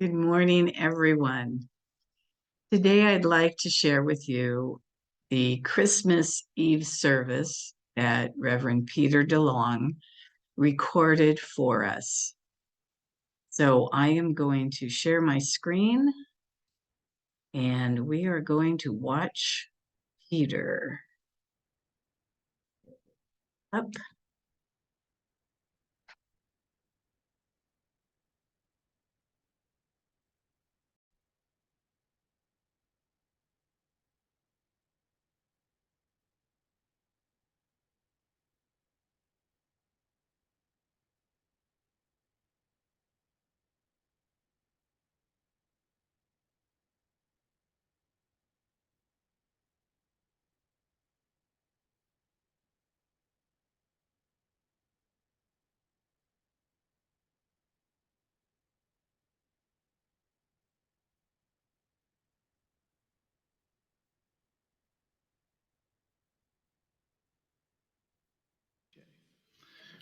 Good morning, everyone. Today, I'd like to share with you the Christmas Eve service that Reverend Peter DeLong recorded for us. So I am going to share my screen, and we are going to watch Peter. Up.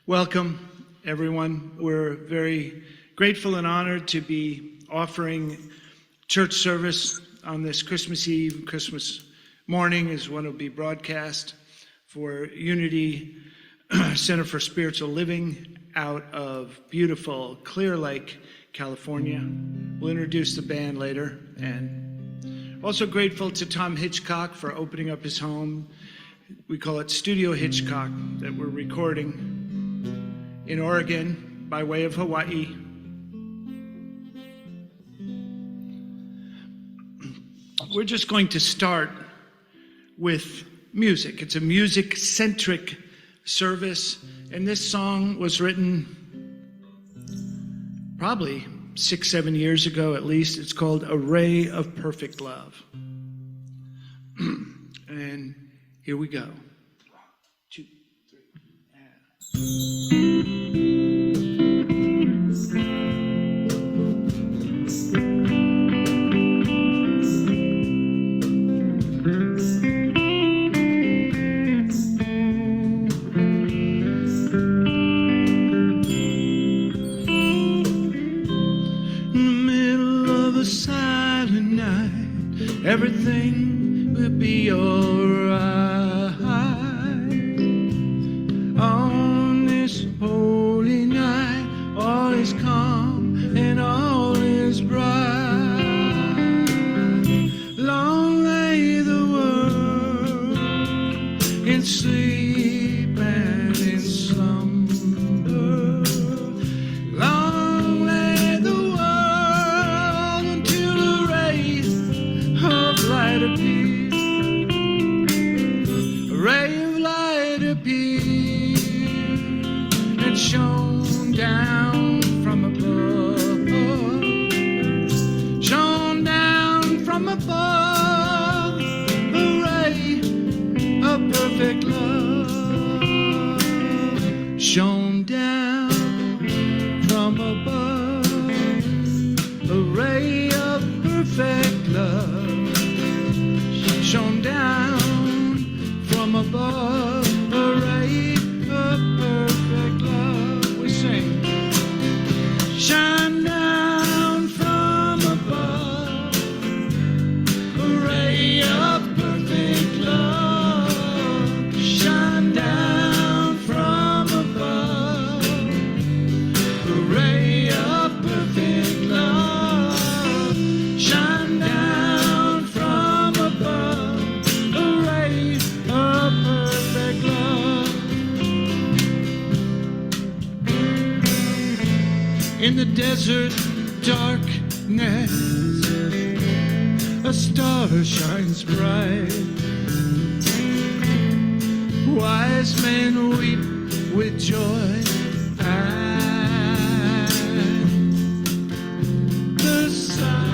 Welcome, everyone. We're very grateful and honored to be offering church service on this Christmas Eve, Christmas morning is when it will be broadcast for Unity Center for Spiritual Living out of beautiful Clear Lake, California. We'll introduce the band later. And also grateful to Tom Hitchcock for opening up his home. We call it Studio Hitchcock, that we're recording in Oregon by way of Hawaii. We're just going to start with music. It's a music-centric service, and this song was written probably 6-7 years ago at least. It's called A Ray of Perfect Love. And here we go. 1, 2, 3, everything will be alright. On this holy night, all is calm and all is bright. Long lay the world in sleep and in slumber. Long lay the world until a ray of light appeared. A ray of light appeared and shone down from above. Shone down from above. A ray of perfect love. Shone down from above. A ray of perfect love. Shone down from above, a ray of perfect love. We sing. Shine down from above, a ray of perfect love. Shine down from above, a ray of perfect love. Shine down from above, a ray of perfect love. In the desert darkness, a star shines bright. Wise men weep with joy. And the sun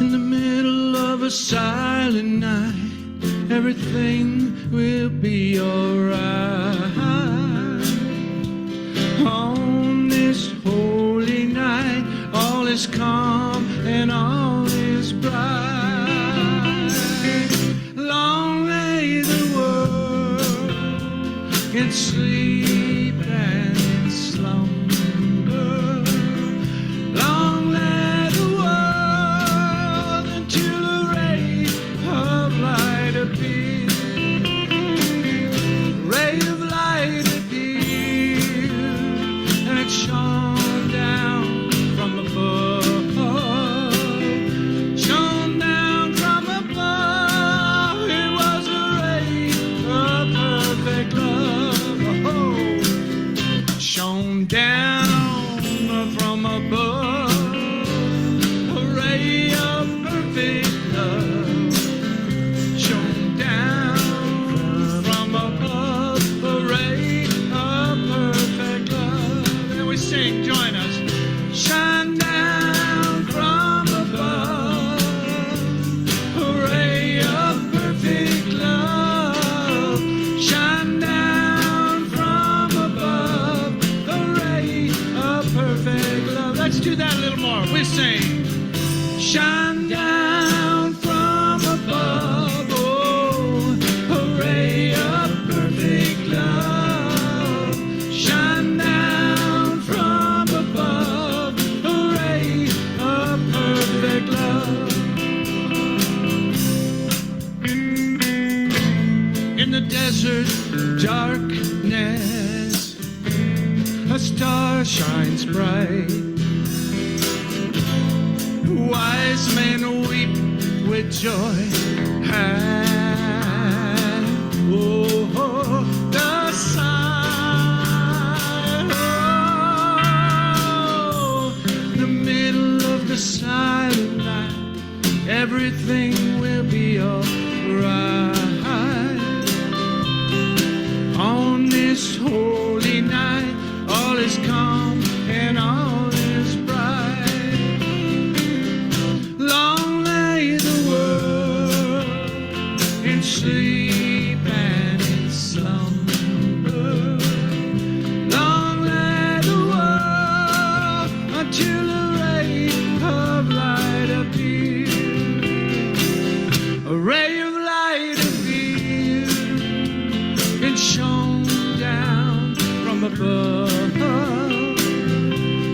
In the middle of a silent night, everything will be alright. On this holy night, all is calm and all is bright. Long lay the world in sleep and in slumber. Long lay the world until a ray of light appeared. A ray of light appeared, and it shone down from above. Shone down from above. It was a ray of perfect love. Oh, shone down from above. A ray of perfect love. Shone down from above. A ray of perfect love. And we sing, join us. Shine down from above. A ray of perfect love. Shine down from above. A ray of perfect love. Let's do that a little more. We sing. Shine down from above. Oh, a ray of perfect love. Shine down from above. A ray of perfect love. In the desert darkness, a star shines bright. Wise men weep with joy. And, oh, the sign. Oh, in the middle of the silent night, everything will be alright. On this holy night, all is calm and all is bright. Long lay the world in sleep and in slumber. Long lay the world until a ray of light appeared. A ray of light appeared and shone down from above.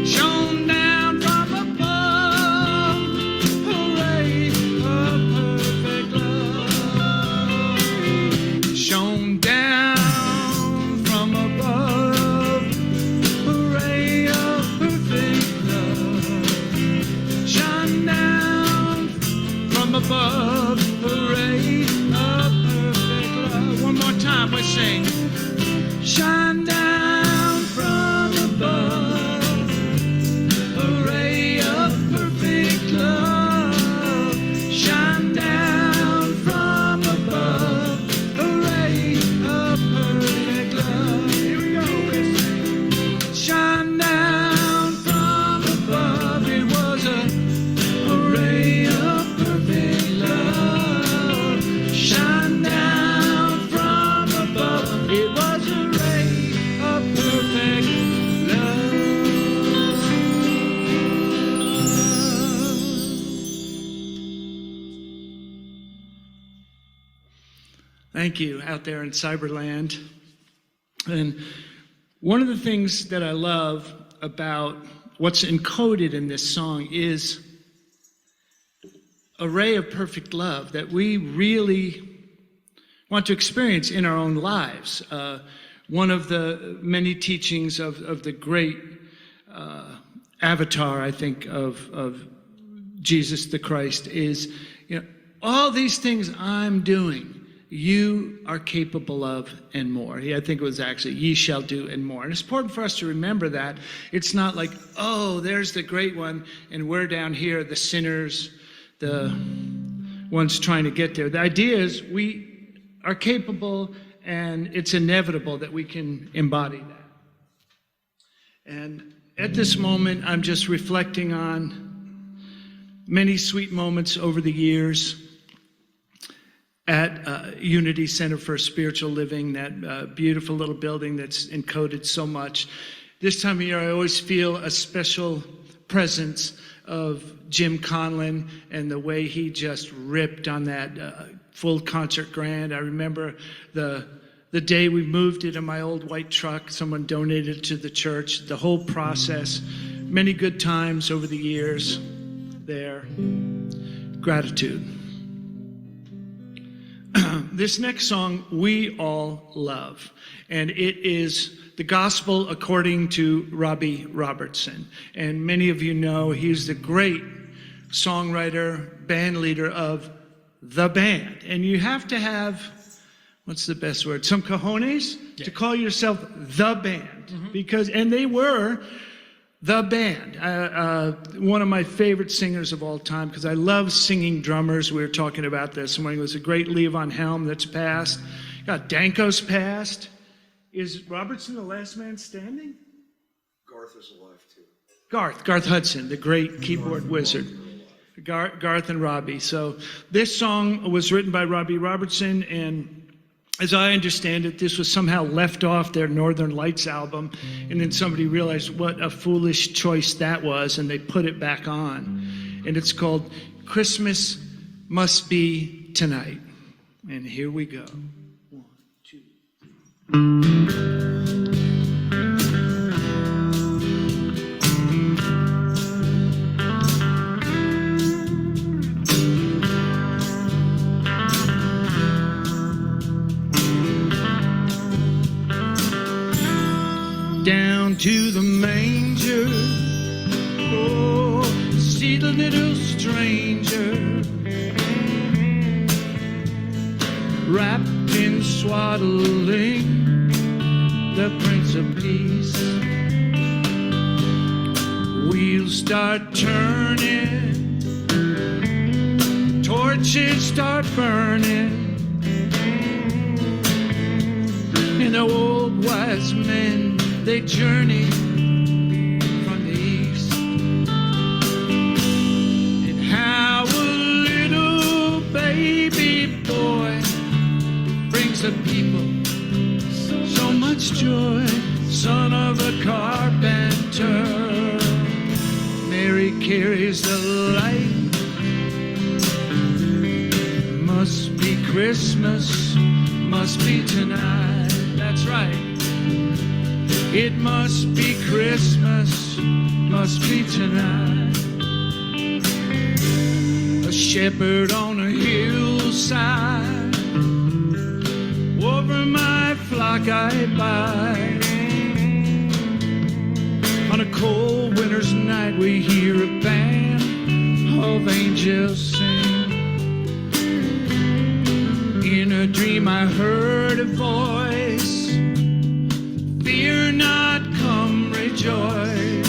Shone down from above. A ray of perfect love. Shone down from above. A ray of perfect love. Shone down from above. A ray of perfect love. One more time, we sing. Shine down from above. A ray of perfect love. Shine down from above. A ray of perfect love. Here we go. Shine down from above. It was a ray of perfect love. Shine down from above. It was a ray of perfect love. Thank you out there in Cyberland. And one of the things that I love about what's encoded in this song is a ray of perfect love that we really want to experience in our own lives. One of the many teachings of the great avatar, I think, of Jesus the Christ is, all these things I'm doing, you are capable of and more. I think it was actually, ye shall do and more. And it's important for us to remember that. It's not like, oh, there's the great one, and we're down here, the sinners, the ones trying to get there. The idea is we are capable, and it's inevitable that we can embody that. And at this moment, I'm just reflecting on many sweet moments over the years at Unity Center for Spiritual Living, that beautiful little building that's encoded so much. This time of year, I always feel a special presence of Jim Conlon and the way he just ripped on that full concert grand. I remember the day we moved it in my old white truck. Someone donated it to the church. The whole process, many good times over the years there. Gratitude. This next song we all love, and it is the Gospel according to Robbie Robertson. And many of you know he's the great songwriter, band leader of the band. And you have to have, what's the best word? Some cojones to call yourself the band. Because, and they were the band. One of my favorite singers of all time, because I love singing drummers. We were talking about this morning. It was a great Levon Helm that's passed. Got Danko's passed. Is Robertson the last man standing? Garth is alive too. Garth Hudson, the great keyboard wizard. Garth and Robbie. So this song was written by Robbie Robertson, and as I understand it, this was somehow left off their Northern Lights album, and then somebody realized what a foolish choice that was, and they put it back on. And it's called Christmas Must Be Tonight. And here we go. 1, 2, 3. Down to the manger, oh, see the little stranger, wrapped in swaddling, the Prince of Peace. Wheels start turning, torches start burning, and the old wise men, they journey from the east. And how a little baby boy brings the people so much joy. Son of a carpenter, Mary carries the light. Must be Christmas, must be tonight. That's right. It must be Christmas, must be tonight. A shepherd on a hillside, over my flock I bide. On a cold winter's night we hear a band of angels sing. In a dream I heard a voice, fear not, come rejoice.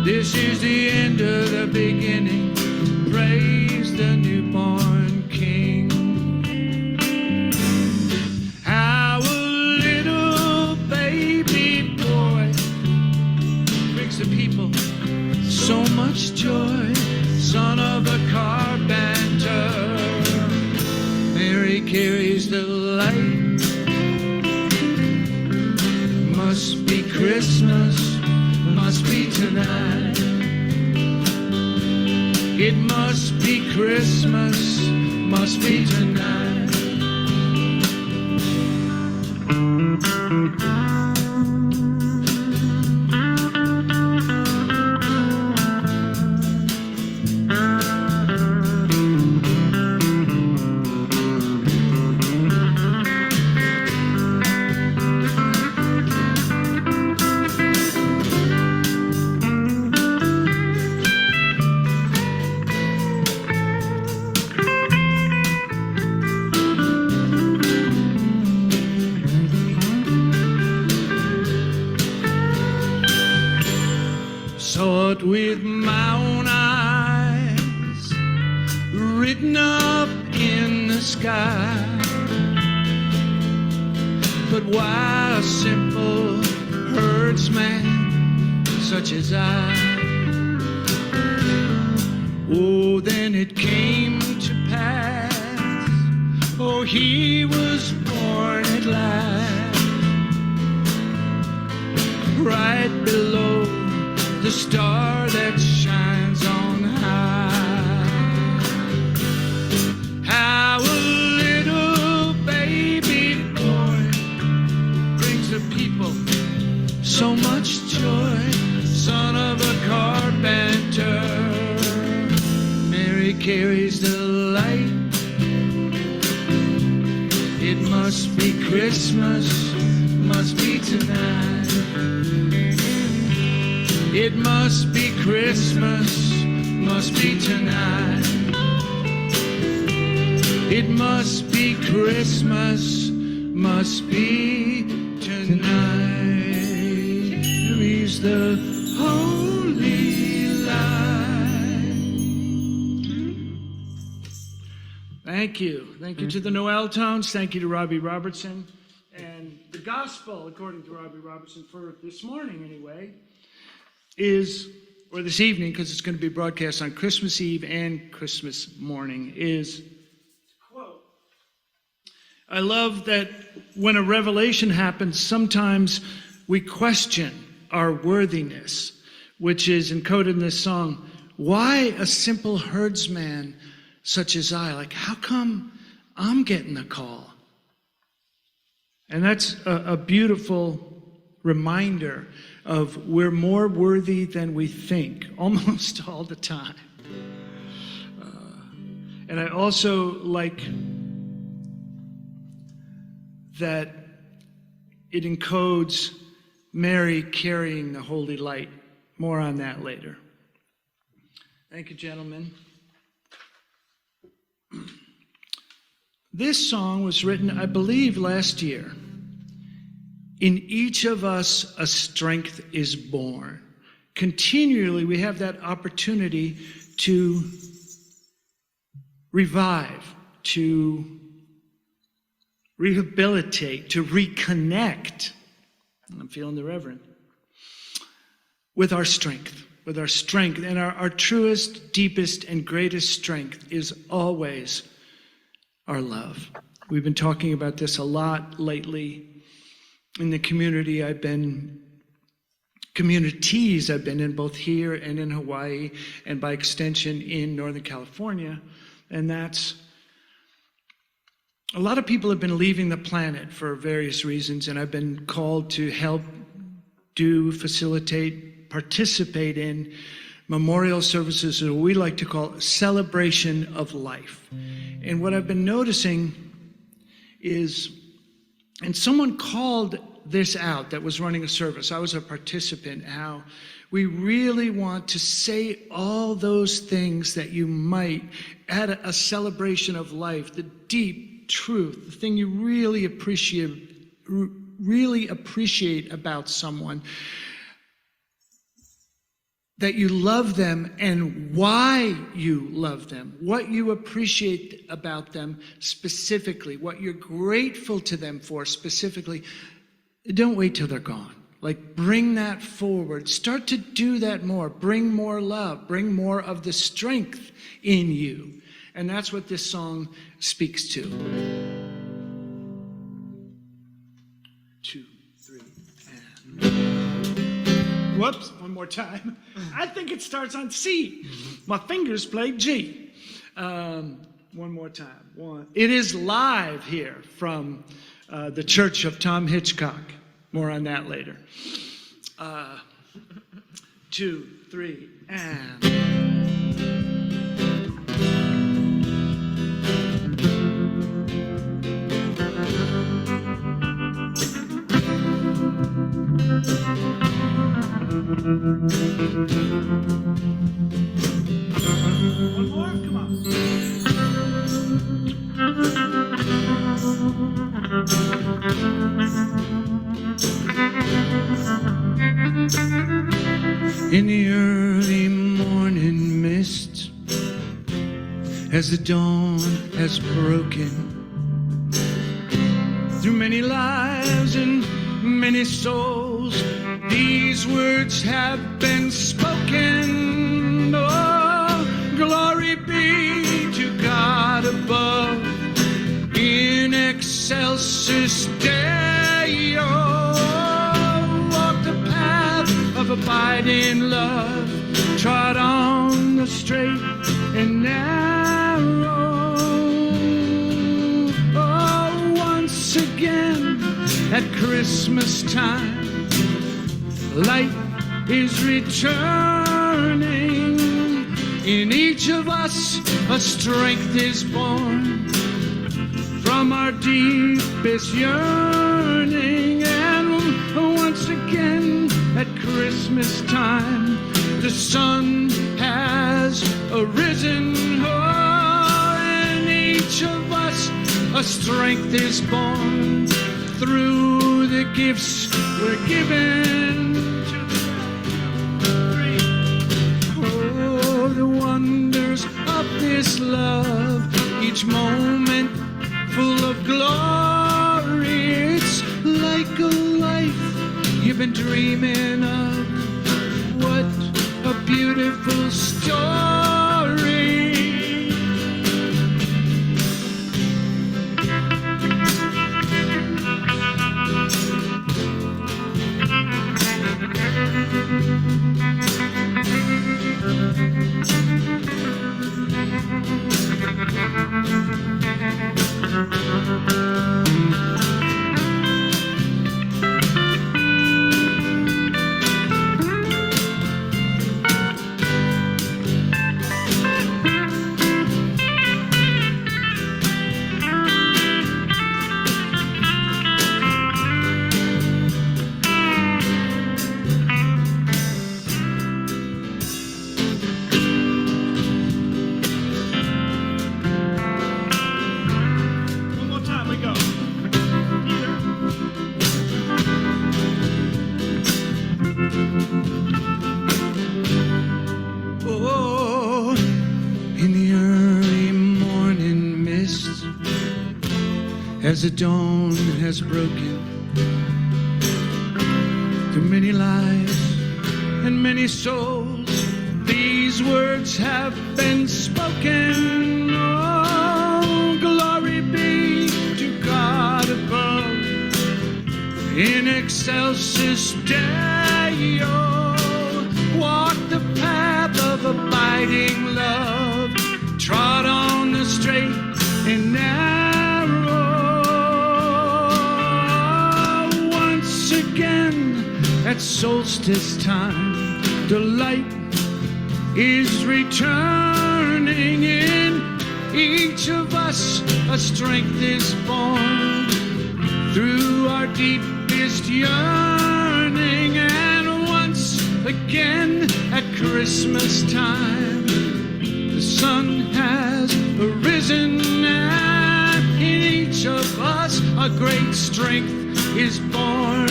This is the end of the beginning. Praise the newborn King. How a little baby boy brings the people so much joy. Son of a carpenter, Mary carries the light. Must be Christmas, must be tonight. It must be Christmas, must be tonight. Saw it with my own eyes, written up in the sky. But why a simple herdsman such as I Oh, then it came to pass, oh, he was born at last, right below the star that shines on high. How a little baby boy brings the people so much joy, son of a carpenter. Mary carries the light. It must be Christmas, must be tonight. It must be Christmas, must be tonight. It must be Christmas, must be tonight. Mary's the holy light. Thank you. Thank you to the Noel Tones. Thank you to Robbie Robertson. And the gospel, according to Robbie Robertson, for this morning anyway, is, or this evening, because it's going to be broadcast on Christmas Eve and Christmas morning, is, quote, I love that when a revelation happens, sometimes we question our worthiness, which is encoded in this song. Why a simple herdsman such as I? Like, how come I'm getting the call? And that's a beautiful reminder of we're more worthy than we think, almost all the time. And I also like that it encodes Mary carrying the holy light. More on that later. Thank you, gentlemen. This song was written, I believe, last year. In each of us, a strength is born. Continually, we have that opportunity to revive, to rehabilitate, to reconnect. I'm feeling the Reverend. With our strength. And our truest, deepest, and greatest strength is always our love. We've been talking about this a lot lately. In the communities I've been in, both here and in Hawaii, and by extension in Northern California. And that's, a lot of people have been leaving the planet for various reasons, and I've been called to help facilitate, participate in memorial services, or we like to call celebration of life. And what I've been noticing is, and someone called this out that was running a service. I was a participant, how we really want to say all those things that you might at a celebration of life, the deep truth, the thing you really appreciate about someone, that you love them and why you love them, what you appreciate about them specifically, what you're grateful to them for specifically. Don't wait till they're gone. Like, bring that forward. Start to do that more. Bring more love. Bring more of the strength in you. And that's what this song speaks to. 2, 3, and... Whoops, one more time. I think it starts on C. My fingers play G. One more time. It is live here from the Church of Tom Hitchcock. More on that later. 2, 3, and... One more? Come on. In the early morning mist, as the dawn has broken, through many lives and many souls, these words have been spoken. Oh, glory. be to God above, in excelsis Deo. Walk the path of abiding love, trod on the straight and narrow. Oh, once again at Christmas time, light is returning. In each of us a strength is born from our deepest yearning. And once again at Christmas time, the sun has arisen. Oh, in each of us a strength is born through the gifts we're given. Oh, the wonders of this love, each moment full of glory. It's like a life you've been dreaming of. What a beautiful story. As the dawn has broken through many lives and many souls, these words have been spoken. Oh, glory be to God above, in excelsis Deo. Walk the path of abiding love, trod on the straight and narrow. Again at solstice time, the light is returning. In each of us a strength is born through our deepest yearning. And once again at Christmas time, the sun has arisen, and in each of us a great strength is born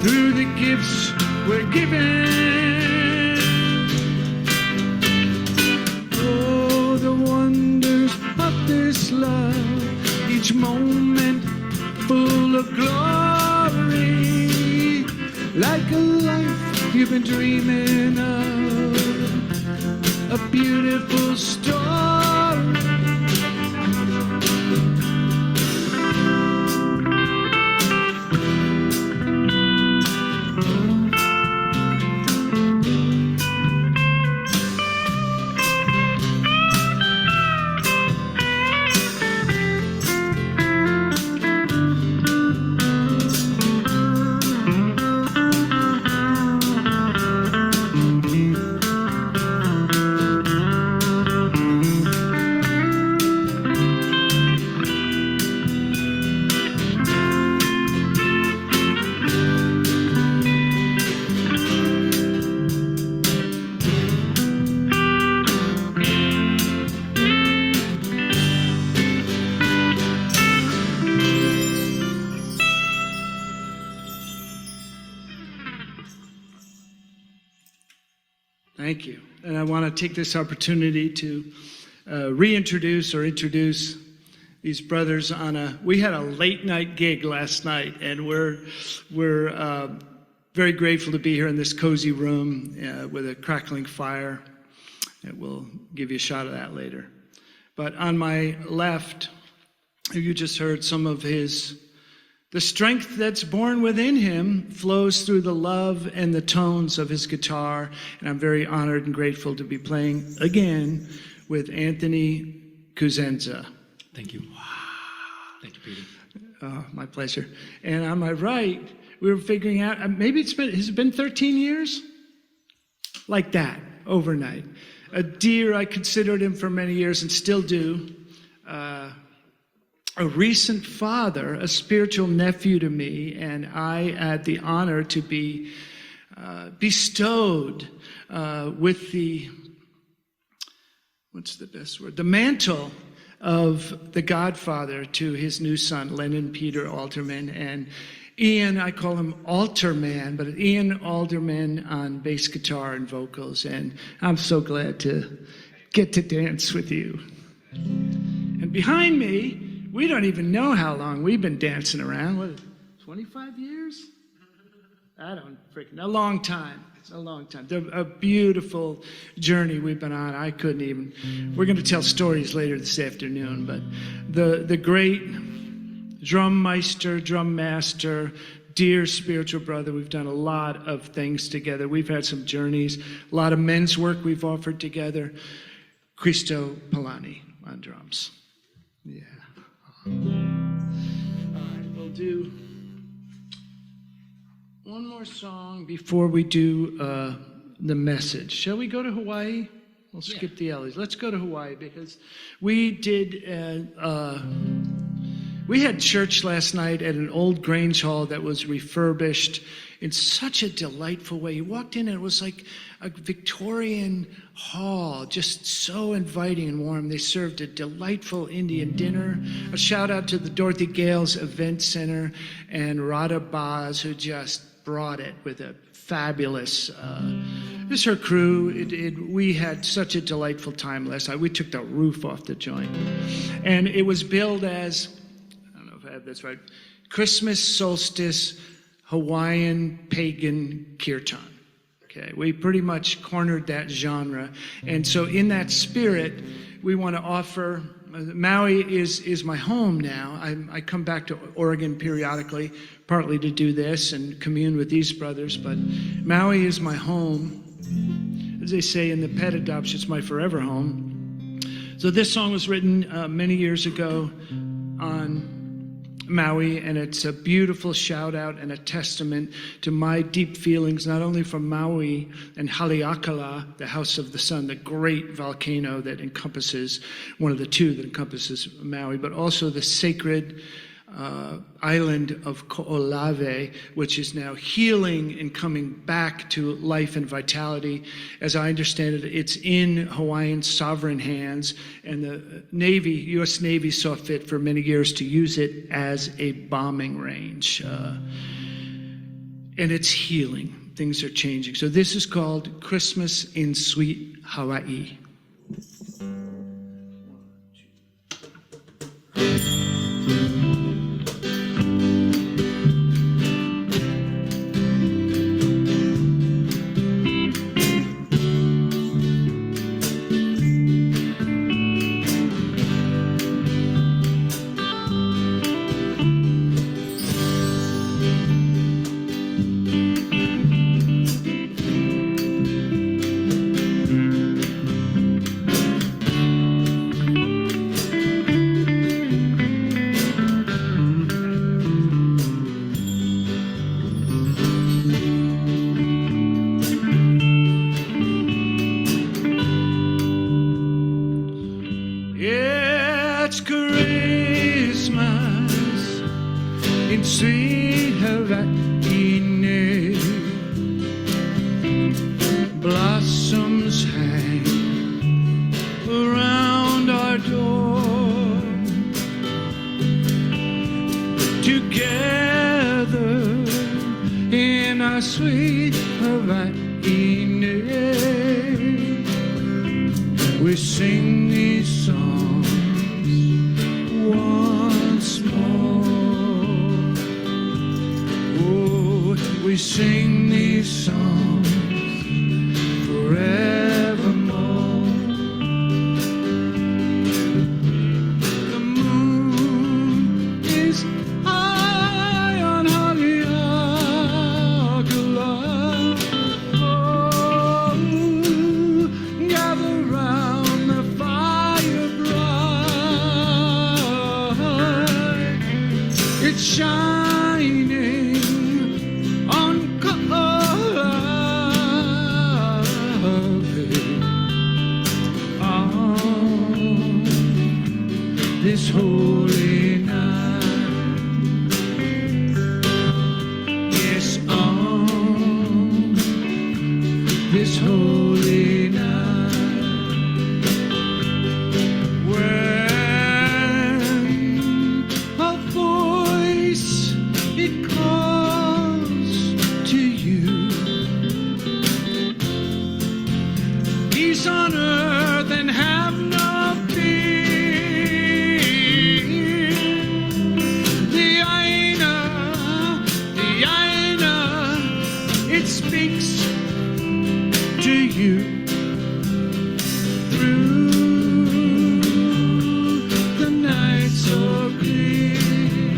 through the gifts we're given. Oh, the wonders of this love, each moment full of glory, like a life you've been dreaming of, a beautiful story. Thank you. And I want to take this opportunity to reintroduce or introduce these brothers on we had a late night gig last night, and we're very grateful to be here in this cozy room with a crackling fire. We'll give you a shot of that later. But on my left, you just heard some of the strength that's born within him flows through the love and the tones of his guitar. And I'm very honored and grateful to be playing again with Anthony Cuzenza. Thank you. Thank you, Peter. Oh, my pleasure. And on my right, we were figuring out, maybe has it been 13 years? Like that, overnight. A dear, I considered him for many years and still do. A recent father, a spiritual nephew to me, and I had the honor to be bestowed with the mantle of the godfather to his new son, Lennon Peter Alderman, and Ian, I call him Alterman, but Ian Alderman on bass guitar and vocals, and I'm so glad to get to dance with you. And behind me, we don't even know how long we've been dancing around. What, 25 years? I don't freaking know. A long time. A long time. A beautiful journey we've been on. I couldn't even. We're going to tell stories later this afternoon, but the great drum master, dear spiritual brother, we've done a lot of things together. We've had some journeys, a lot of men's work we've offered together. Cristo Polani on drums. Yeah. All right, we'll do one more song before we do the message. Shall we go to Hawaii? We'll skip the Ellies. Let's go to Hawaii because we had church last night at an old Grange Hall that was refurbished in such a delightful way. You walked in and it was like a Victorian hall, just so inviting and warm. They served a delightful Indian dinner. A shout out to the Dorothy Gales Event Center and Radha Baz, who just brought it with a fabulous, this is her crew. We had such a delightful time last night. We took the roof off the joint. And it was billed as, I don't know if I have this right, Christmas solstice Hawaiian pagan kirtan. Okay, we pretty much cornered that genre. And so in that spirit, we want to offer, Maui is my home now. I come back to Oregon periodically, partly to do this and commune with these brothers, but Maui is my home. As they say in the pet adoption, it's my forever home. So this song was written many years ago on Maui, and it's a beautiful shout out and a testament to my deep feelings, not only from Maui and Haleakala, the House of the Sun, the great volcano that encompasses, one of the two that encompasses Maui, but also the sacred island of Ko'olave, which is now healing and coming back to life and vitality. As I understand it, it's in Hawaiian sovereign hands, and the Navy, U.S. Navy, saw fit for many years to use it as a bombing range. And it's healing. Things are changing. So this is called Christmas in Sweet Hawaii. Sweet Hawaii, blossoms hang around our door. Together in our sweet Hawaii, we sing these songs once more. We sing these songs forevermore. shining on this holy night. Yes, on this holy night, when a voice it calls to you, peace on earth and have no fear. It speaks to you through the night so green,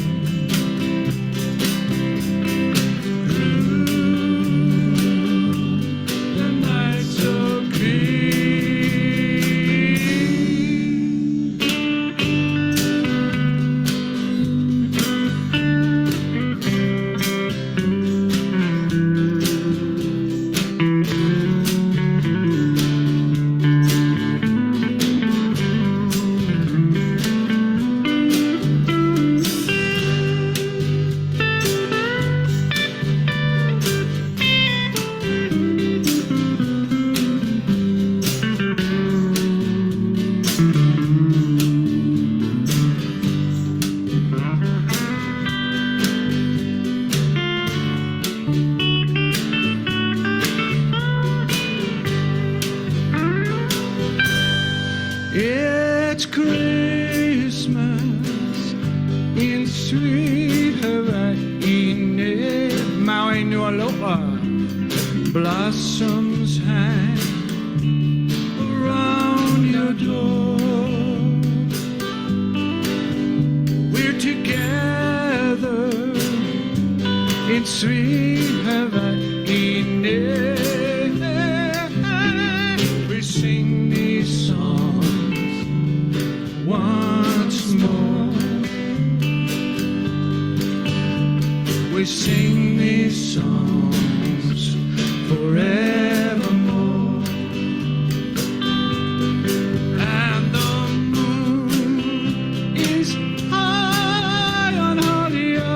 through the night so green. It's Christmas in sweet Hawaii, Maui no aloha. Blossoms hang around your door. We're together in sweet Hawaii. We sing these songs once more. We sing these songs forevermore. And the moon is high on Haleakala.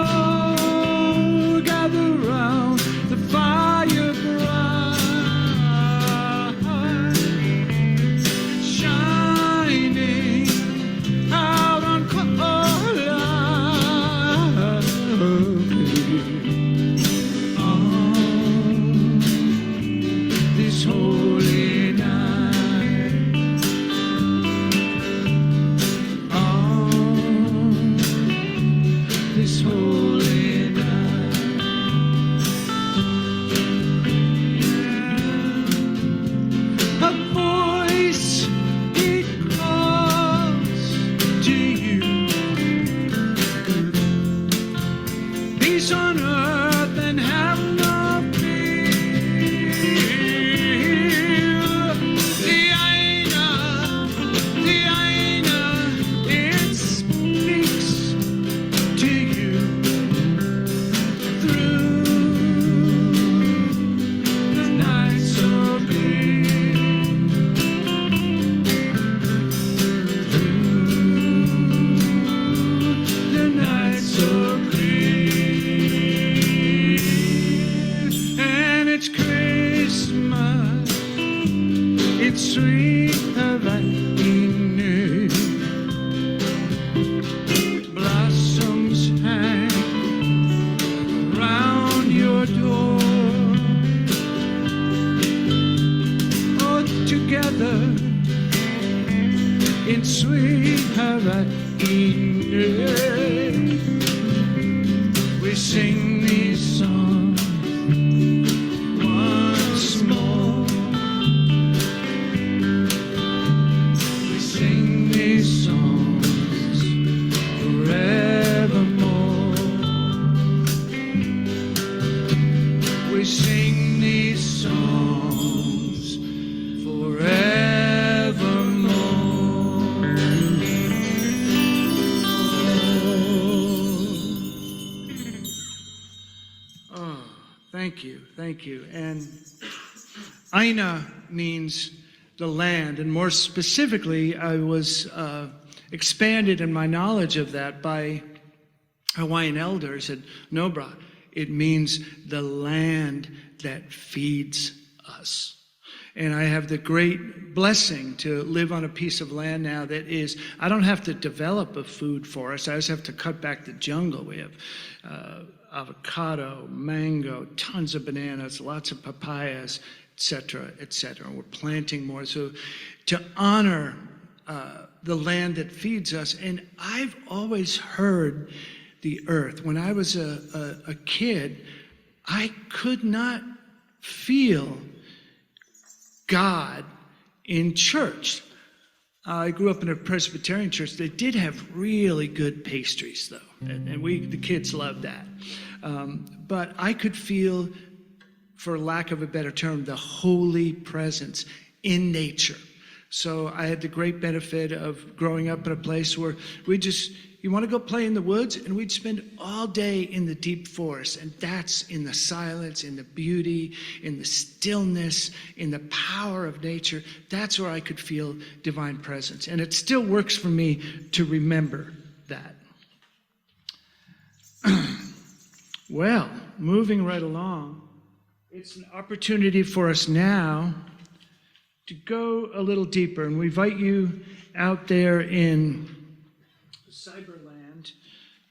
Oh, gather round the fire bright, shining out on this holy night, on this holy night. A voice it calls to you, peace on earth and have no fear. The Aina, it speaks to you through the night so green, through the night so green. And it's Christmas, it's sweet Hawaii. Blossoms hang round your door. Oh, together in sweet Hawaii, we sing these songs once more. We sing these songs forevermore. We sing these songs forevermore. Thank you. And Aina means the land, and more specifically, I was expanded in my knowledge of that by Hawaiian elders at Nobra. It means the land that feeds us. And I have the great blessing to live on a piece of land now that is, I don't have to develop a food forest. I just have to cut back the jungle. We have avocado, mango, tons of bananas, lots of papayas, etc., etc. We're planting more. So to honor the land that feeds us. And I've always heard the earth. When I was a kid, I could not feel God in church. I grew up in a Presbyterian church. They did have really good pastries, though, and the kids loved that. But I could feel, for lack of a better term, the holy presence in nature. So I had the great benefit of growing up in a place where you want to go play in the woods, and we'd spend all day in the deep forest. And that's in the silence, in the beauty, in the stillness, in the power of nature. That's where I could feel divine presence. And it still works for me to remember that. Well, moving right along, it's an opportunity for us now to go a little deeper. And we invite you out there in Cyberland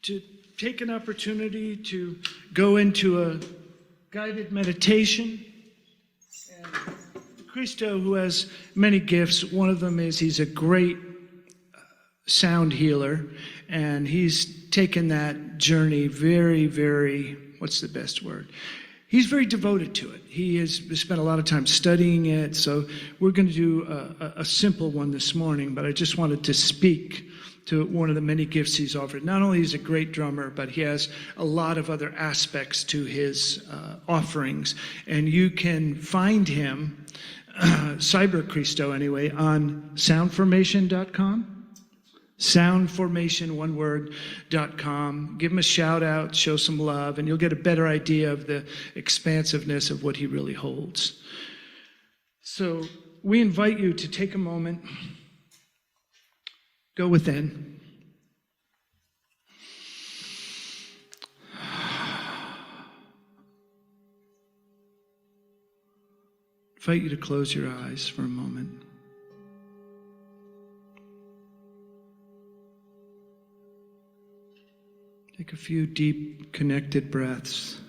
to take an opportunity to go into a guided meditation. And Cristo, who has many gifts, one of them is he's a great sound healer, and he's taken that journey very, very, what's the best word? He's very devoted to it. He has spent a lot of time studying it, so we're going to do a simple one this morning, but I just wanted to speak to one of the many gifts he's offered. Not only is he a great drummer, but he has a lot of other aspects to his offerings, and you can find him, Cyber Cristo anyway, on soundformation.com. soundformation.com. Give him a shout out, show some love, and you'll get a better idea of the expansiveness of what he really holds. So we invite you to take a moment, go within. Invite you to close your eyes for a moment. Take a few deep, connected breaths.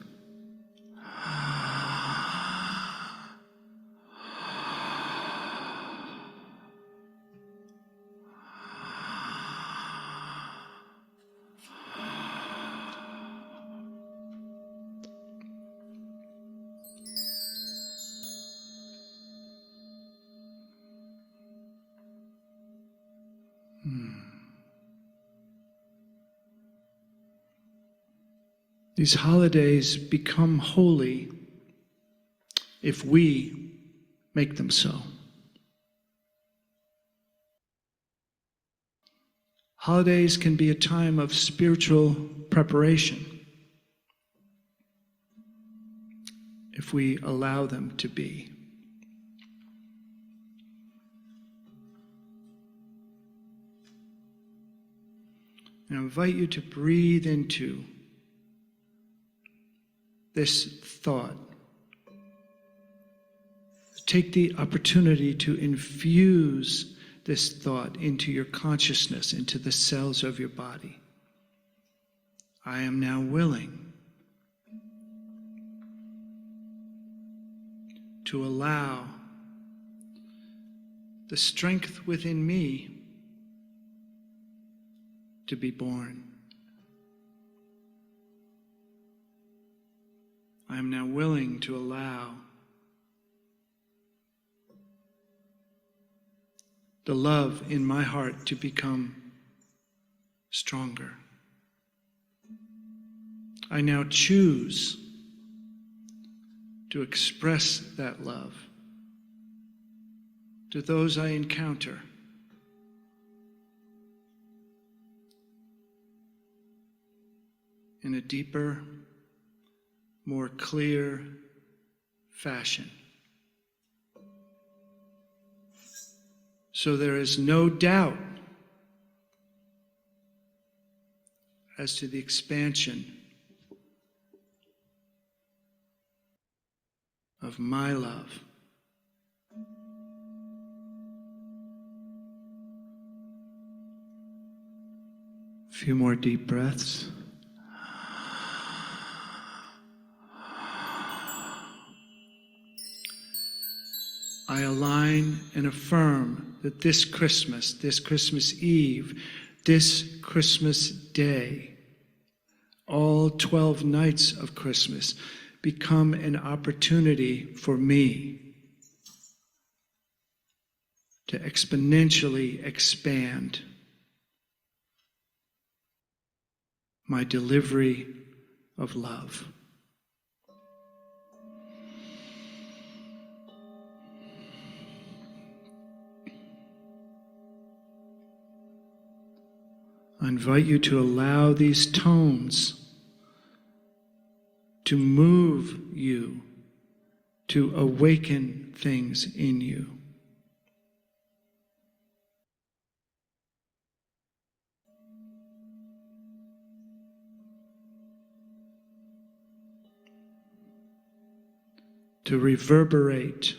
These holidays become holy if we make them so. Holidays can be a time of spiritual preparation if we allow them to be. And I invite you to breathe into this thought. Take the opportunity to infuse this thought into your consciousness, into the cells of your body. I am now willing to allow the strength within me to be born. I am now willing to allow the love in my heart to become stronger. I now choose to express that love to those I encounter. In a deeper, more clear, fashion. So there is no doubt as to the expansion of my love. A few more deep breaths. I align and affirm that this Christmas Eve, this Christmas day, all 12 nights of Christmas become an opportunity for me to exponentially expand my delivery of love. I invite you to allow these tones to move you, to awaken things in you. To reverberate.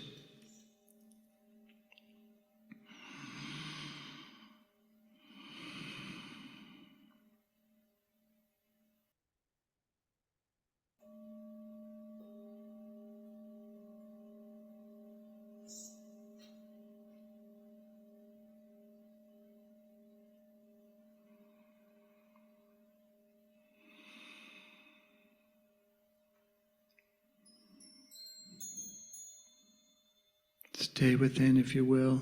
Stay within, if you will.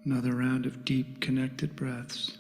Another round of deep, connected breaths.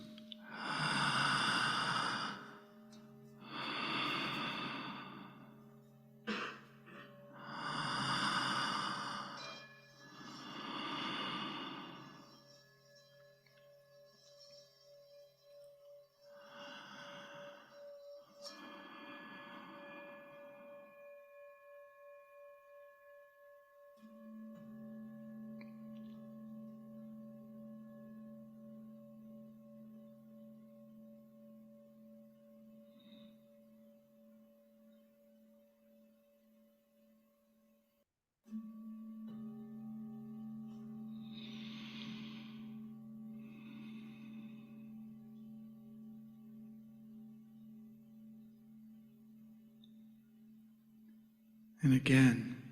And again,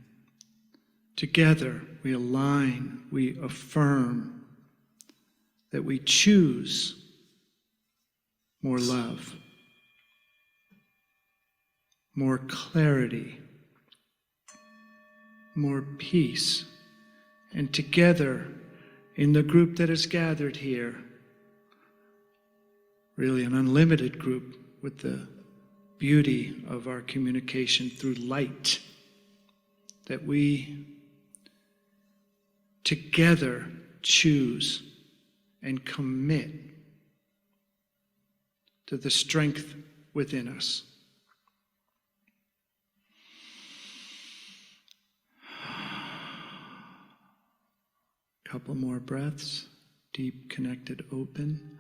together we align, we affirm that we choose more love, more clarity, more peace. And together, in the group that is gathered here, really an unlimited group with the beauty of our communication through light, that we together choose and commit to the strength within us. Couple more breaths, deep, connected, open.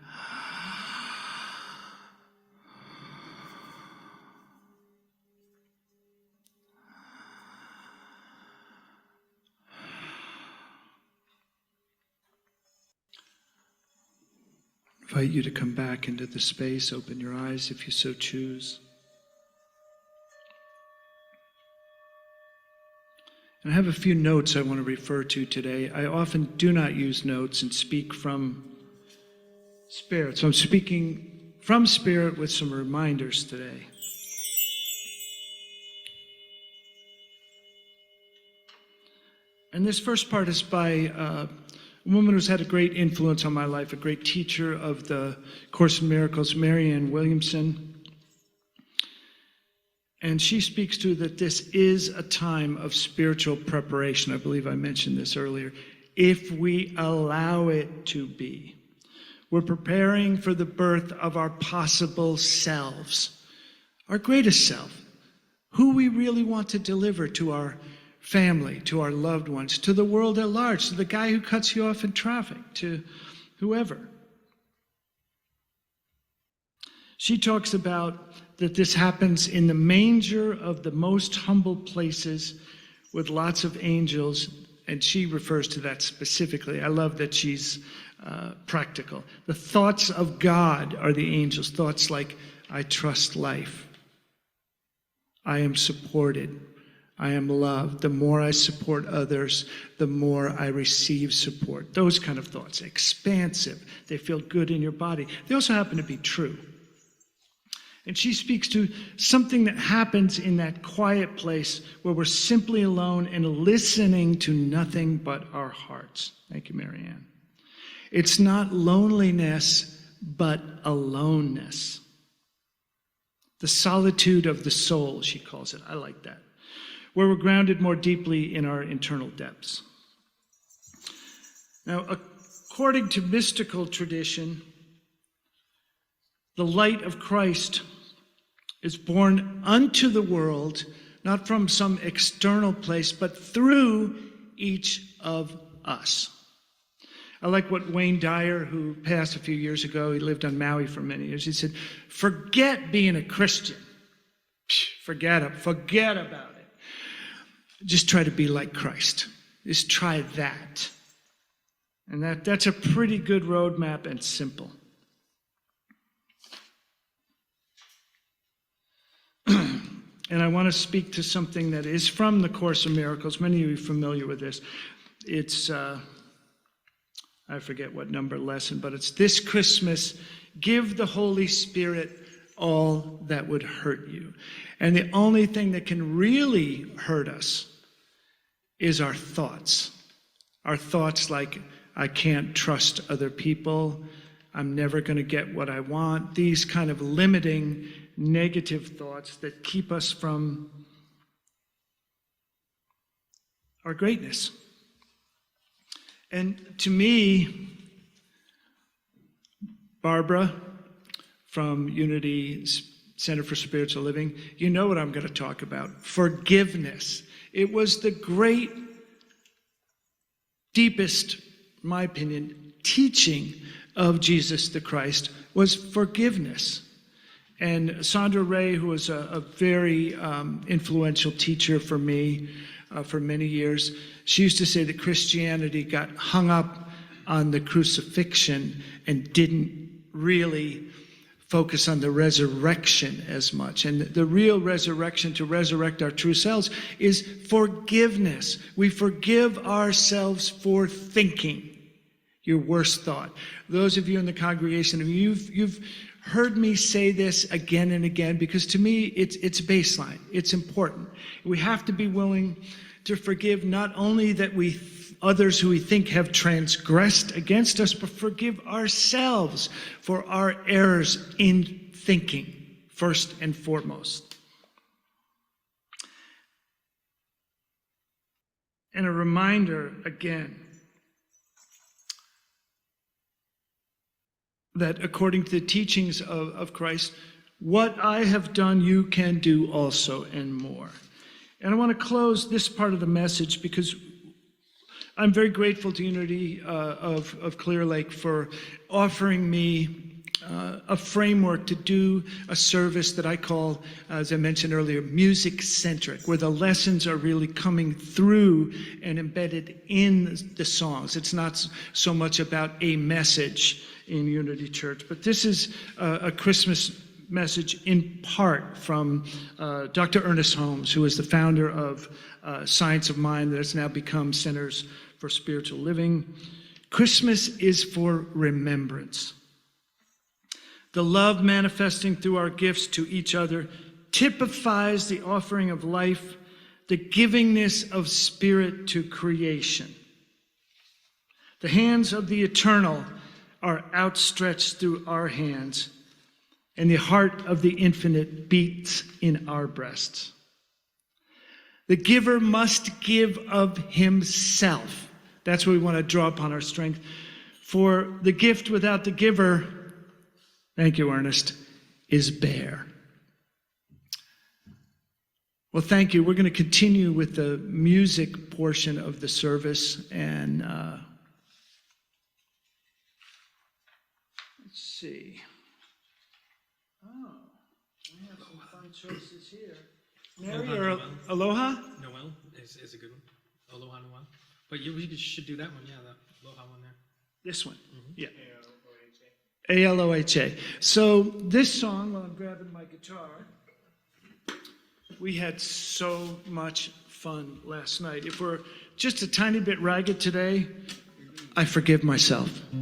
I invite you to come back into the space, open your eyes if you so choose. And I have a few notes I want to refer to today. I often do not use notes and speak from Spirit. So I'm speaking from Spirit with some reminders today. And this first part is by a woman who's had a great influence on my life, a great teacher of the Course in Miracles, Marianne Williamson. And she speaks to that this is a time of spiritual preparation. I believe I mentioned this earlier. If we allow it to be. We're preparing for the birth of our possible selves, our greatest self, who we really want to deliver to our family, to our loved ones, to the world at large, to the guy who cuts you off in traffic, to whoever. She talks about that this happens in the manger of the most humble places with lots of angels, and she refers to that specifically. I love that she's practical. The thoughts of God are the angels, thoughts like, I trust life. I am supported. I am loved. The more I support others, the more I receive support. Those kind of thoughts, expansive. They feel good in your body. They also happen to be true. And she speaks to something that happens in that quiet place where we're simply alone and listening to nothing but our hearts. Thank you, Marianne. It's not loneliness, but aloneness. The solitude of the soul, she calls it. I like that. Where we're grounded more deeply in our internal depths. Now, according to mystical tradition, the light of Christ is born unto the world, not from some external place, but through each of us. I like what Wayne Dyer, who passed a few years ago, he lived on Maui for many years, he said, forget being a Christian. Forget about it. Just try to be like Christ. Just try that. And that's a pretty good roadmap and simple. And I want to speak to something that is from the Course in Miracles. Many of you are familiar with this. It's, I forget what number lesson, but it's this Christmas, give the Holy Spirit all that would hurt you. And the only thing that can really hurt us is our thoughts. Our thoughts like, I can't trust other people, I'm never going to get what I want, these kind of limiting negative thoughts that keep us from our greatness. And to me, Barbara from Unity Center for Spiritual Living, you know what I'm going to talk about. Forgiveness. It was the great, deepest, in my opinion, teaching of Jesus the Christ was forgiveness. And Sandra Ray, who was a very influential teacher for me for many years, she used to say that Christianity got hung up on the crucifixion and didn't really focus on the resurrection as much. And the real resurrection, to resurrect our true selves, is forgiveness. We forgive ourselves for thinking your worst thought. Those of you in the congregation, you've heard me say this again and again, because to me, it's baseline. It's important. We have to be willing to forgive not only that others who we think have transgressed against us, but forgive ourselves for our errors in thinking, first and foremost. And a reminder again that according to the teachings of Christ, what I have done, you can do also and more. And I want to close this part of the message because I'm very grateful to Unity of Clear Lake for offering me a framework to do a service that I call, as I mentioned earlier, music-centric, where the lessons are really coming through and embedded in the songs. It's not so much about a message in Unity Church, but this is a Christmas message in part from Dr. Ernest Holmes, who is the founder of Science of Mind that has now become Centers for Spiritual Living. Christmas is for remembrance. The love manifesting through our gifts to each other typifies the offering of life, the givingness of spirit to creation. The hands of the eternal are outstretched through our hands, and the heart of the infinite beats in our breasts. The giver must give of himself. That's what we want to draw upon our strength. For the gift without the giver, thank you, Ernest, is bare. Well, thank you. We're going to continue with the music portion of the service. And let's see. Oh, we have some fun choices here. Mary or Aloha? Noel is a good one. Aloha Noel. But we should do that one, yeah, the Aloha one there. This one? Yeah. A-L-O-H-A. So this song, while I'm grabbing my guitar, we had so much fun last night. If we're just a tiny bit ragged today, I forgive myself. We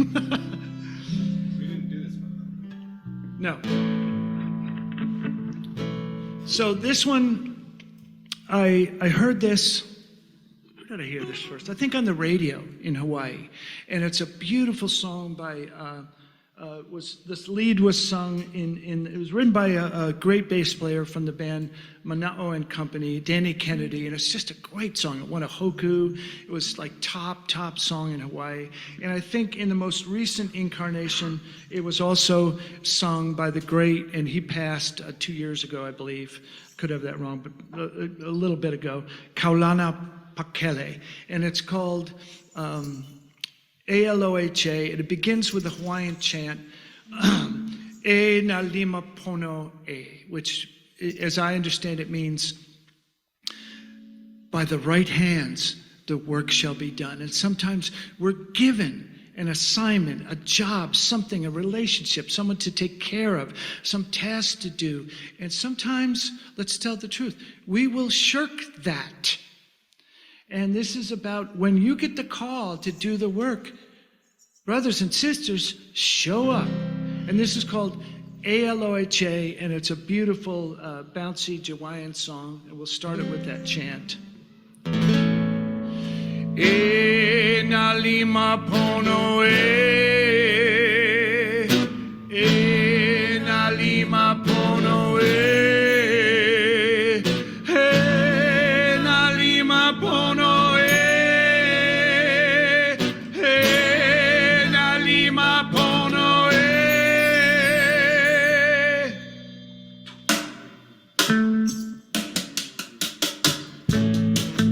didn't do this one. No. So this one, I heard this, where did I hear this first? I think on the radio in Hawaii. And it's a beautiful song by, this lead was sung it was written by a great bass player from the band Mana'o and Company, Danny Kennedy, and it's just a great song. It won a Hoku. It was like top song in Hawaii. And I think in the most recent incarnation, it was also sung by the great, and he passed 2 years ago, I believe. Could have that wrong, but a little bit ago, Kaulana Pakele. And it's called A-L-O-H-A, and it begins with the Hawaiian chant, E na lima pono e, which, as I understand it, means, by the right hands, the work shall be done. And sometimes we're given an assignment, a job, something, a relationship, someone to take care of, some task to do. And sometimes, let's tell the truth, we will shirk that. And this is about when you get the call to do the work, brothers and sisters, show up. And this is called A-L-O-H-A, and it's a beautiful, bouncy Hawaiian song. And we'll start it with that chant. E na lima pono e, e na lima pono e, e na lima pono e, e na lima pono e.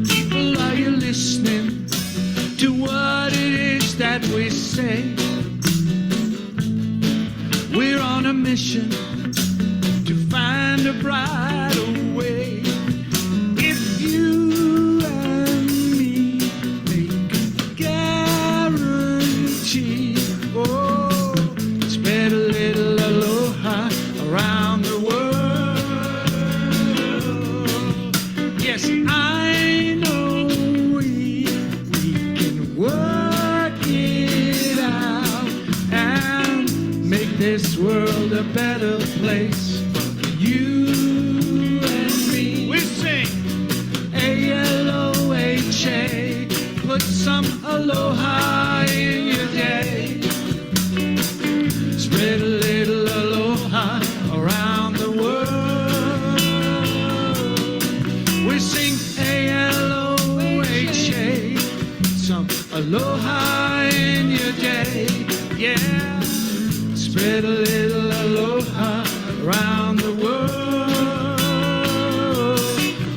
People, are you listening to what it is that we say? We're on a mission to find a brighter way. If you and me make a guarantee, oh, spread a little aloha around the world. Yes, I know we can work it out and make this world a better place for you and me. We sing A-L-O-H-A, put some aloha in your day. Spread a little aloha around the world. We sing A-L-O-H-A, some aloha in your day, yeah. Spread a little aloha around the world.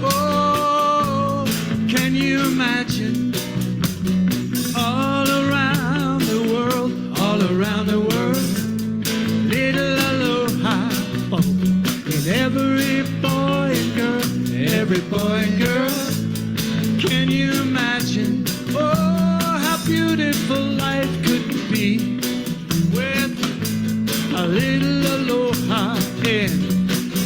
Oh, can you imagine? All around the world, little aloha, oh, in every boy and girl. Can you imagine? Oh, how beautiful life could be with a little aloha in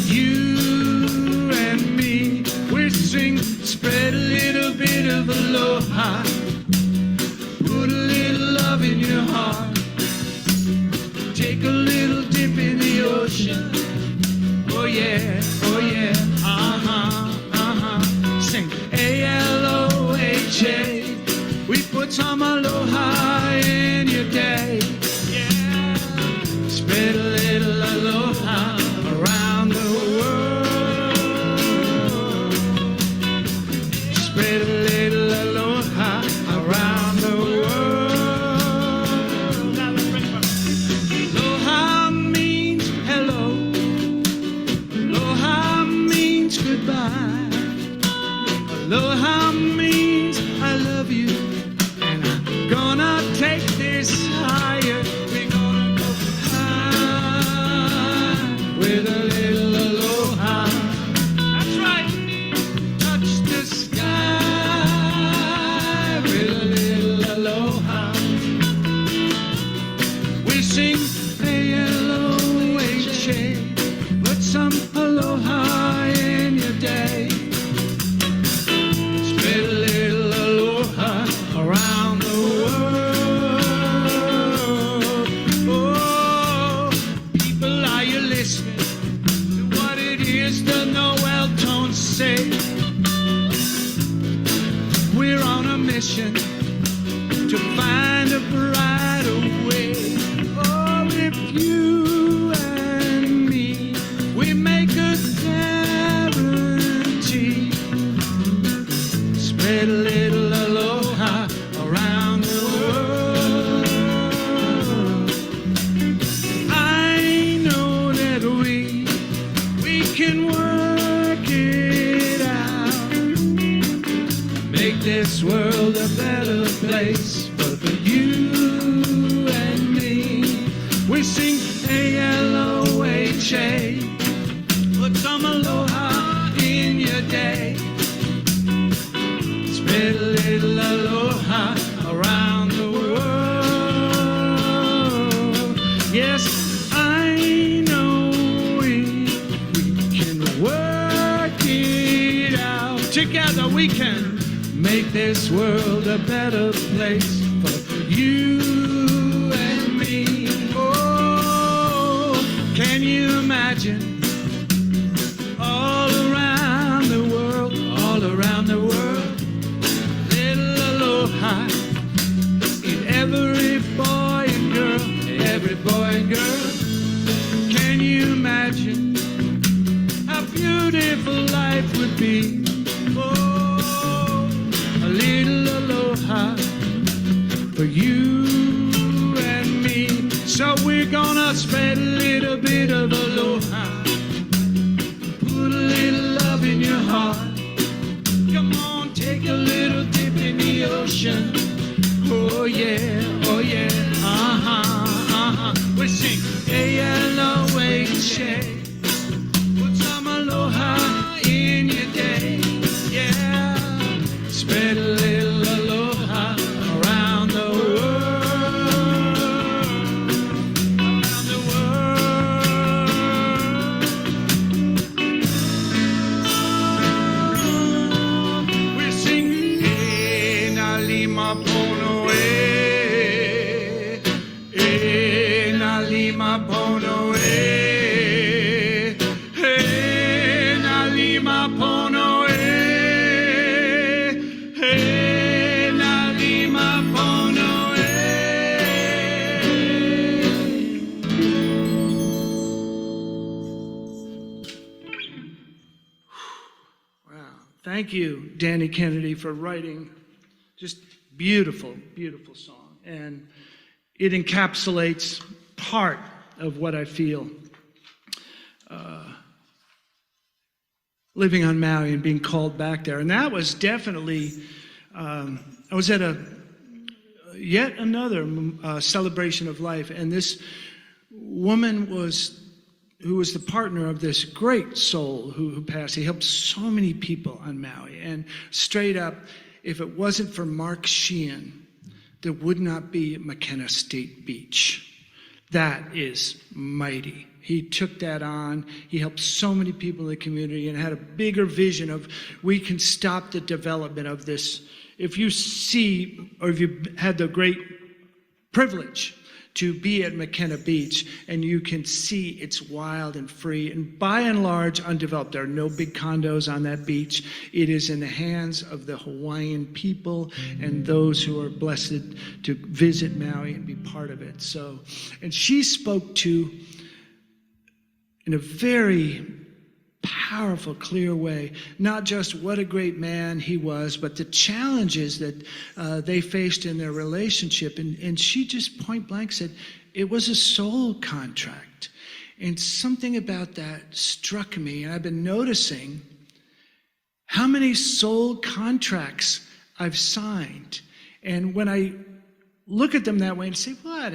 you and me. We sing, spread a little bit of aloha, put a little love in your heart, take a little dip in the ocean. Oh yeah, sing A-L-O-H-A, we put some aloha in your day, yeah. Spread a little aloha around the world. Spread a little aloha around the world. Aloha means hello. Aloha means goodbye. mission to find a brighter way. Oh, if you and me, we make a guarantee, spread a little aloha around the world. I know that we can work it out, make this world a better place for you and me. We sing A-L-O-H-A, put some aloha in your day, spread a little aloha around the world. Yes, I know we can work it out. Together we can make this world a better place for you and me. Oh, can you imagine? All around the world, little aloha in every boy and girl. Can you imagine how beautiful life would be? Oh, a little aloha for you and me. So we're gonna spread a little bit of aloha, put a little love in your heart. Come on, take a little dip in the ocean. Oh yeah, uh-huh. We sing A-L-O-H-A, put some aloha in your day. Yeah, spread a little aloha around the world, around the world. We sing E na lima pono e na lima pono e na lima pono e na lima pono e. Wow. Thank you, Danny Kennedy, for writing just beautiful, beautiful song. And it encapsulates part of what I feel living on Maui and being called back there. And that was definitely, I was at yet another celebration of life, and this woman who was the partner of this great soul who passed. He helped so many people on Maui. And straight up, if it wasn't for Mark Sheehan, there would not be McKenna State Beach. That is mighty. He took that on. He helped so many people in the community and had a bigger vision of we can stop the development of this. If you see, or if you had the great privilege to be at McKenna Beach, and you can see it's wild and free and by and large undeveloped. There are no big condos on that beach. It is in the hands of the Hawaiian people and those who are blessed to visit Maui and be part of it. So, and she spoke to, in a very powerful, clear way, not just what a great man he was, but the challenges that they faced in their relationship. And she just point blank said, it was a soul contract. And something about that struck me. And I've been noticing how many soul contracts I've signed. And when I look at them that way and say, what?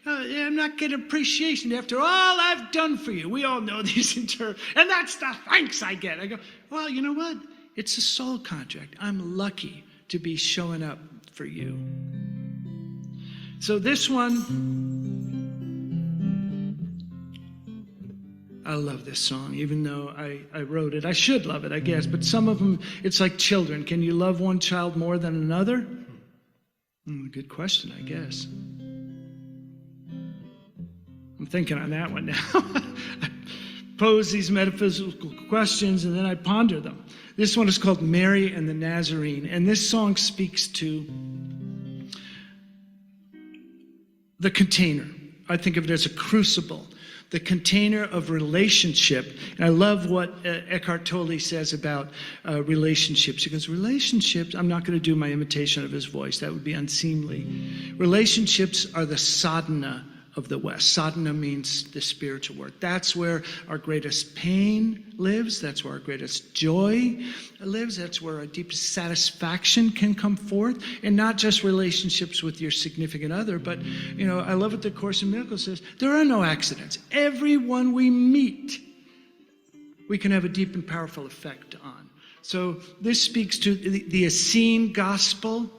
I'm not getting appreciation after all I've done for you. We all know these terms. And that's the thanks I get. I go, well, you know what? It's a soul contract. I'm lucky to be showing up for you. So this one, I love this song, even though I wrote it. I should love it, I guess. But some of them, it's like children. Can you love one child more than another? Good question, I guess. I'm thinking on that one now. I pose these metaphysical questions and then I ponder them. This one is called Mary and the Nazarene, and this song speaks to the container. I think of it as a crucible, the container of relationship. And I love what Eckhart Tolle says about relationships. He goes, relationships, I'm not going to do my imitation of his voice. That would be unseemly. Relationships are the sadhana of the West. Sadhana means the spiritual work. That's where our greatest pain lives. That's where our greatest joy lives. That's where our deepest satisfaction can come forth. And not just relationships with your significant other, but, I love what the Course in Miracles says. There are no accidents. Everyone we meet, we can have a deep and powerful effect on. So this speaks to the Essene gospel,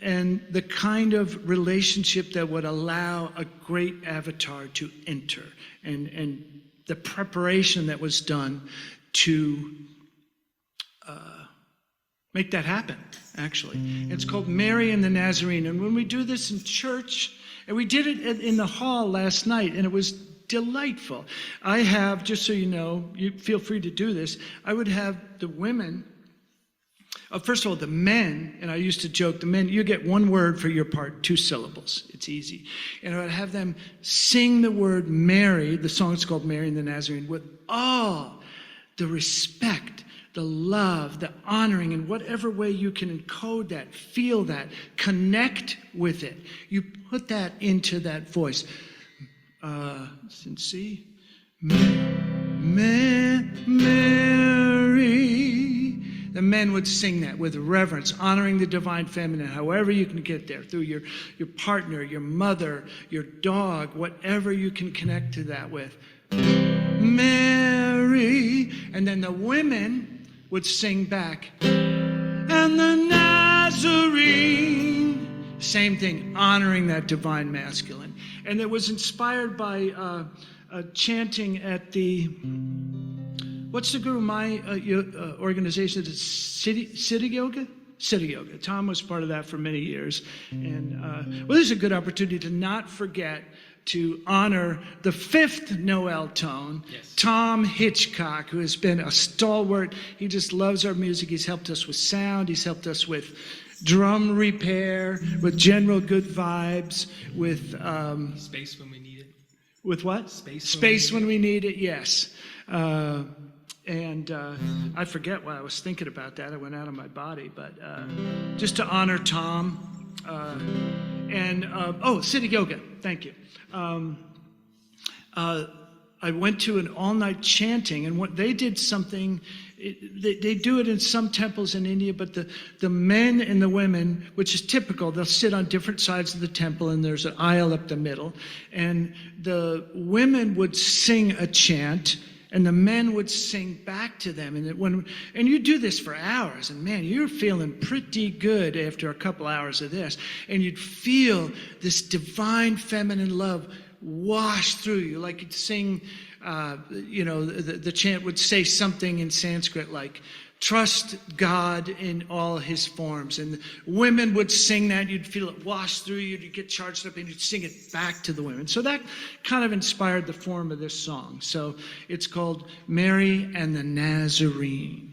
and the kind of relationship that would allow a great avatar to enter, and the preparation that was done to make that happen, actually. It's called Mary and the Nazarene. And when we do this in church, and we did it in the hall last night, and it was delightful. I have, just so you know, you feel free to do this, I would have the women. First of all, the men, and I used to joke, the men, you get one word for your part, 2 syllables. It's easy. And I would have them sing the word Mary, the song is called Mary and the Nazarene, with all the respect, the love, the honoring, in whatever way you can encode that, feel that, connect with it. You put that into that voice. See? Mary. The men would sing that with reverence, honoring the divine feminine, however you can get there, through your partner, your mother, your dog, whatever you can connect to that with. Mary. And then the women would sing back, and the Nazarene. Same thing, honoring that divine masculine. And it was inspired by chanting at the... What's the Guru Mai organization? Is it City Yoga? City Yoga. Tom was part of that for many years. And this is a good opportunity to not forget to honor the 5th Noel tone, yes. Tom Hitchcock, who has been a stalwart. He just loves our music. He's helped us with sound. He's helped us with drum repair, with general good vibes, with... space when we need it. With what? Space when we need it, yes. And I forget why I was thinking about that. I went out of my body, but just to honor Tom. City Yoga, thank you. I went to an all-night chanting, and what they did something, they do it in some temples in India, but the men and the women, which is typical, they'll sit on different sides of the temple, and there's an aisle up the middle, and the women would sing a chant, and the men would sing back to them. And you do this for hours, and man, you're feeling pretty good after a couple hours of this. And you'd feel this divine feminine love wash through you, like you'd sing, the chant would say something in Sanskrit like, trust God in all his forms. And women would sing that. You'd feel it wash through you. You'd get charged up and you'd sing it back to the women. So that kind of inspired the form of this song. So it's called Mary and the Nazarene.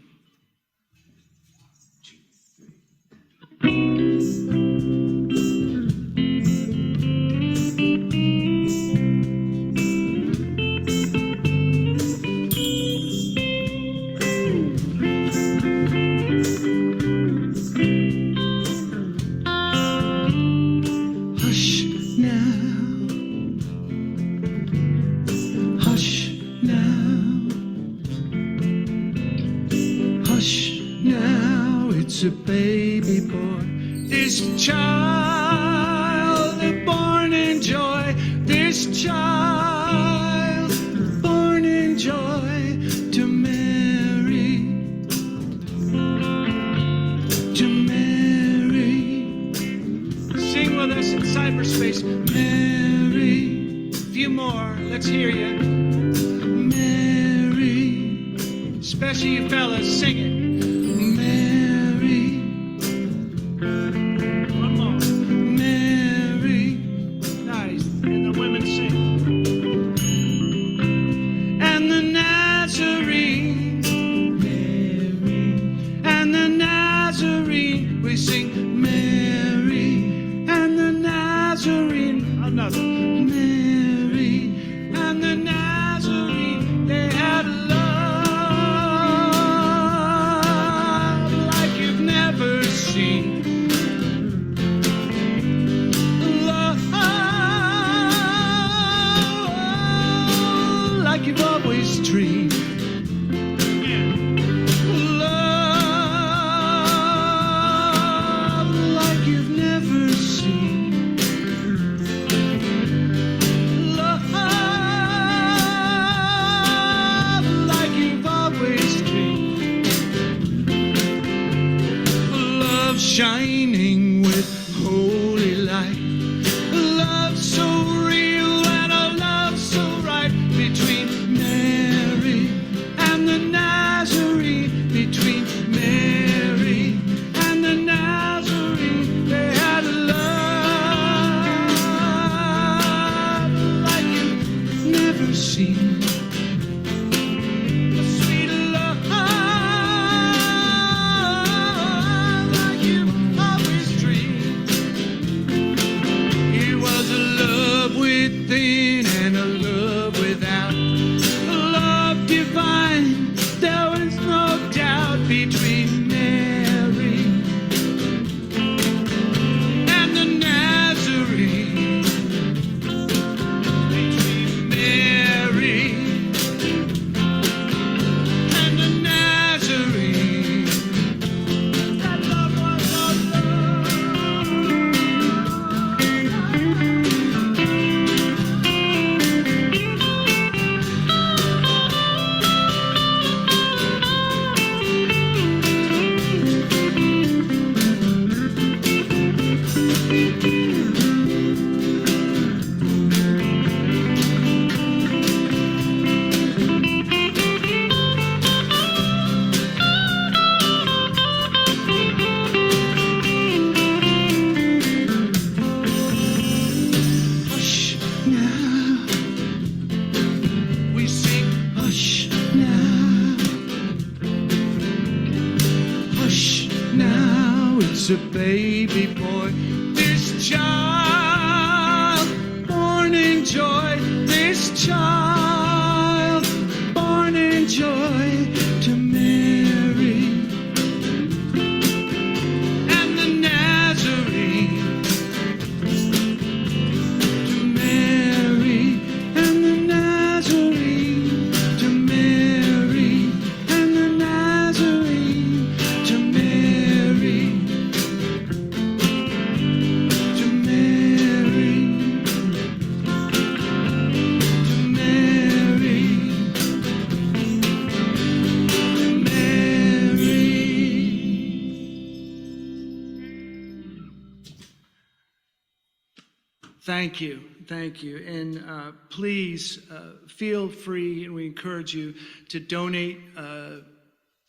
A baby boy, this child born in joy, this child born in joy, to Mary, sing with us in cyberspace, Mary, a few more, let's hear you, Mary, especially you fellas, sing it. Mary, shining with holy light. A love so real and a love so right between Mary and the Nazarene, between Mary and the Nazarene. They had a love like you've never seen. A sweet love like you've always dreamed. It was a love within and a love without, a love divine. There was no doubt between Mary and the Nazarene, between Mary and the Nazarene. That love was a hush now. We sing hush now. Hush now. It's a baby boy. This child born in joy. This child born in joy to Mary and the Nazarene. To Mary and the Nazarene, to Mary and the Nazarene, to Mary, to Mary, to Mary, to Mary. Thank you. Thank you. And please feel free, and we encourage you to donate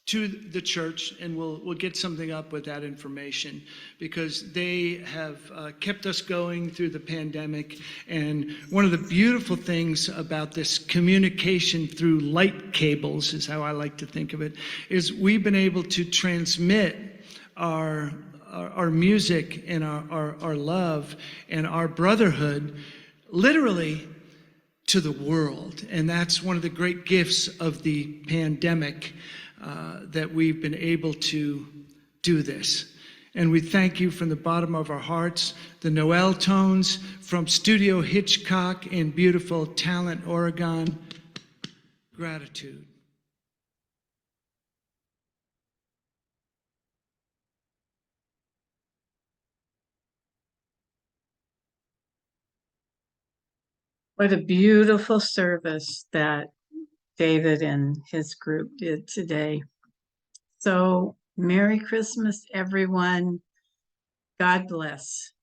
to the church, and we'll get something up with that information, because they have kept us going through the pandemic. And one of the beautiful things about this communication through light cables, is how I like to think of it, is we've been able to transmit our music and our love and our brotherhood literally to the world. And that's one of the great gifts of the pandemic, that we've been able to do this. And we thank you from the bottom of our hearts. The Noel tones from Studio Hitchcock in beautiful Talent, Oregon. Gratitude. What a beautiful service that David and his group did today. So, Merry Christmas, everyone. God bless.